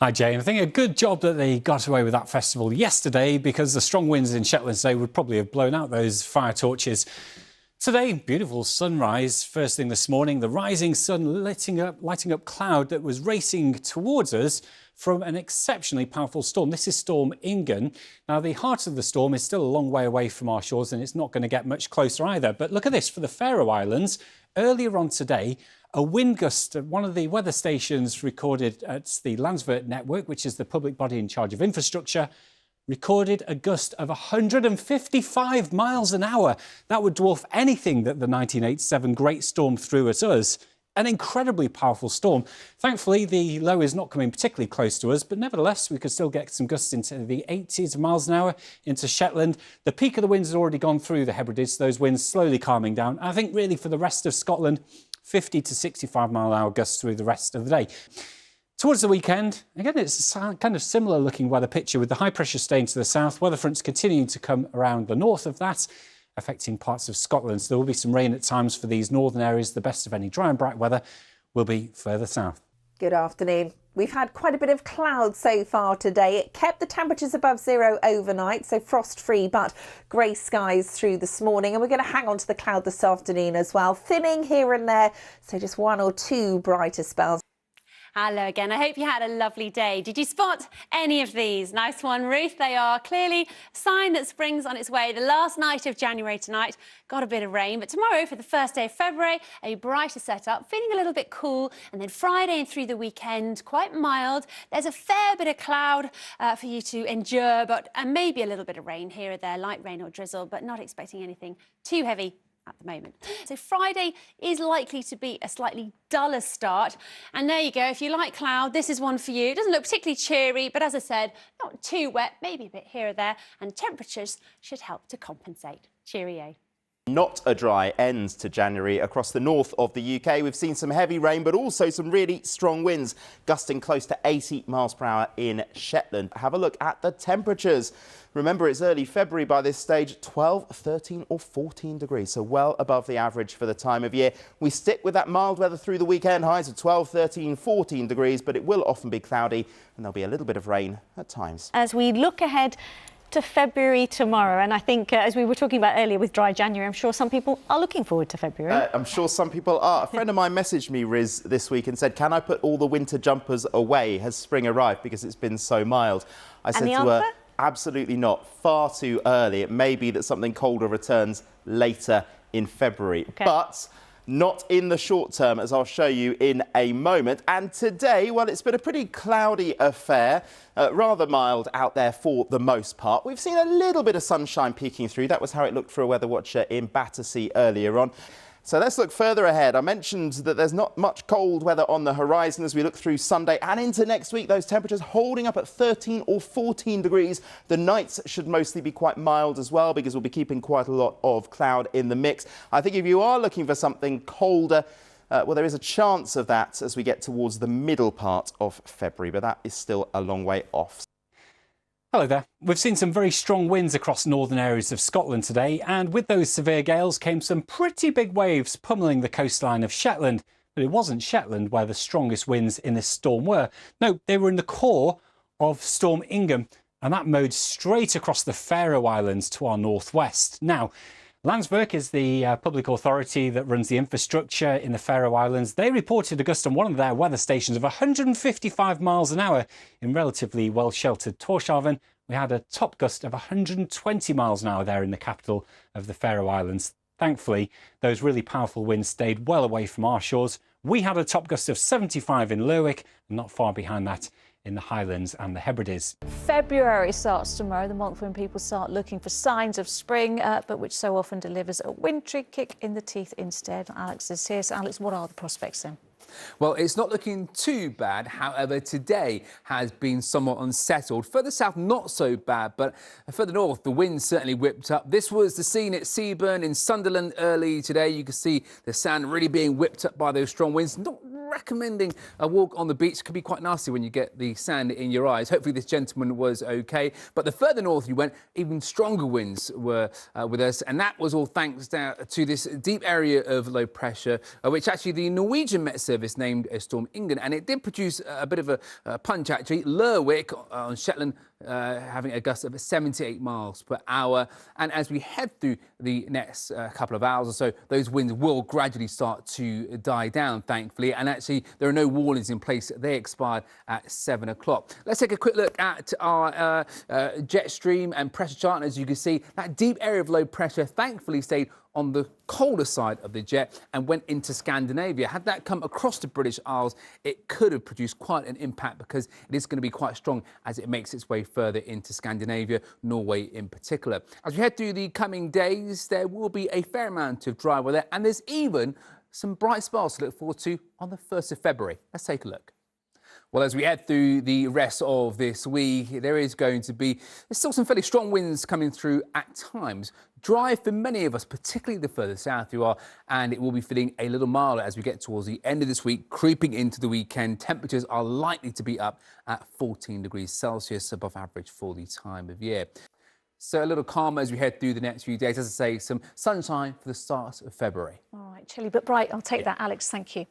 Hi Jay, and I think a good job that they got away with that festival yesterday, because the strong winds in Shetland today would probably have blown out those fire torches. Today, beautiful sunrise first thing this morning, the rising sun lighting up cloud that was racing towards us from an exceptionally powerful storm. This is Storm Ingunn. Now, the heart of the storm is still a long way away from our shores, and it's not going to get much closer either. But look at this, for the Faroe Islands, earlier on today, a wind gust at one of the weather stations recorded at the Landsvert network, which is the public body in charge of infrastructure, recorded a gust of 155 miles an hour. That would dwarf anything that the 1987 Great Storm threw at us. An incredibly powerful storm. Thankfully, the low is not coming particularly close to us, but nevertheless, we could still get some gusts into the 80s miles an hour into Shetland. The peak of the winds has already gone through the Hebrides, so those winds slowly calming down. I think really for the rest of Scotland, 50 to 65 mile an hour gusts through the rest of the day. Towards the weekend, again, it's a kind of similar looking weather picture with the high pressure staying to the south, weather fronts continuing to come around the north of that, affecting parts of Scotland. So there will be some rain at times for these northern areas. The best of any dry and bright weather will be further south. Good afternoon. We've had quite a bit of cloud so far today. It kept the temperatures above zero overnight, so frost-free, but grey skies through this morning. And we're going to hang on to the cloud this afternoon as well, thinning here and there, so just one or two brighter spells. Hello again. I hope you had a lovely day. Did you spot any of these? Nice one, Ruth. They are clearly a sign that spring's on its way. The last night of January tonight got a bit of rain, but tomorrow, for the first day of February, a brighter setup, feeling a little bit cool, and then Friday and through the weekend, quite mild. There's a fair bit of cloud for you to endure, but maybe a little bit of rain here or there, light rain or drizzle, but not expecting anything too heavy at the moment. So Friday is likely to be a slightly duller start. And there you go. If you like cloud, this is one for you. It doesn't look particularly cheery, but as I said, not too wet, maybe a bit here or there, and temperatures should help to compensate. Cheerio. Not a dry end to January across the north of the UK. We've seen some heavy rain, but also some really strong winds, gusting close to 80 miles per hour in Shetland. Have a look at the temperatures. Remember, it's early February by this stage, 12, 13 or 14 degrees, so well above the average for the time of year. We stick with that mild weather through the weekend, highs of 12, 13, 14 degrees, but it will often be cloudy and there'll be a little bit of rain at times. As we look ahead to February tomorrow, and I think as we were talking about earlier with dry January, I'm sure some people are looking forward to February. I'm sure some people are. A friend of mine messaged me, Riz, this week and said, can I put all the winter jumpers away? Has spring arrived because it's been so mild? I said to her, absolutely not. Far too early. It may be that something colder returns later in February. Okay. But not in the short term, as I'll show you in a moment. And today, well, it's been a pretty cloudy affair, rather mild out there for the most part. We've seen a little bit of sunshine peeking through. That was how it looked for a weather watcher in Battersea earlier on. So let's look further ahead. I mentioned that there's not much cold weather on the horizon as we look through Sunday and into next week. Those temperatures holding up at 13 or 14 degrees. The nights should mostly be quite mild as well, because we'll be keeping quite a lot of cloud in the mix. I think if you are looking for something colder, well, there is a chance of that as we get towards the middle part of February, but that is still a long way off. Hello there. We've seen some very strong winds across northern areas of Scotland today, and with those severe gales came some pretty big waves pummeling the coastline of Shetland. But it wasn't Shetland where the strongest winds in this storm were. No, they were in the core of Storm Ingunn, and that mowed straight across the Faroe Islands to our northwest. Now, Landsvert is the public authority that runs the infrastructure in the Faroe Islands. They reported a gust on one of their weather stations of 155 miles an hour in relatively well-sheltered Tórshavn. We had a top gust of 120 miles an hour there in the capital of the Faroe Islands. Thankfully, those really powerful winds stayed well away from our shores. We had a top gust of 75 in Lerwick, and not far behind that in the Highlands and the Hebrides. February starts tomorrow, the month when people start looking for signs of spring, but which so often delivers a wintry kick in the teeth instead. Alex is here. So, Alex, what are the prospects then? Well, it's not looking too bad. However, today has been somewhat unsettled. Further south, not so bad, but further north, the wind certainly whipped up. This was the scene at Seaburn in Sunderland early today. You can see the sand really being whipped up by those strong winds. Not recommending a walk on the beach. Could be quite nasty when you get the sand in your eyes. Hopefully this gentleman was okay. But the further north you went, even stronger winds were with us. And that was all thanks to this deep area of low pressure, which actually the Norwegian Met Service Service named Storm Ingunn, and it did produce a bit of a punch, actually. Lerwick on Shetland having a gust of 78 miles per hour. And as we head through the next couple of hours or so, those winds will gradually start to die down, thankfully. And actually, there are no warnings in place. They expired at 7 o'clock. Let's take a quick look at our jet stream and pressure chart. And as you can see, that deep area of low pressure thankfully stayed on the colder side of the jet and went into Scandinavia. Had that come across the British Isles, it could have produced quite an impact because it is going to be quite strong as it makes its way further into Scandinavia, Norway in particular. As we head through the coming days, there will be a fair amount of dry weather, and there's even some bright spells to look forward to on the 1st of February. Let's take a look. Well, as we head through the rest of this week, there's still some fairly strong winds coming through at times. Dry for many of us, particularly the further south you are, and it will be feeling a little milder as we get towards the end of this week, creeping into the weekend. Temperatures are likely to be up at 14 degrees Celsius, above average for the time of year. So a little calmer as we head through the next few days. As I say, some sunshine for the start of February. All right, chilly but bright. I'll take that, Alex. Thank you.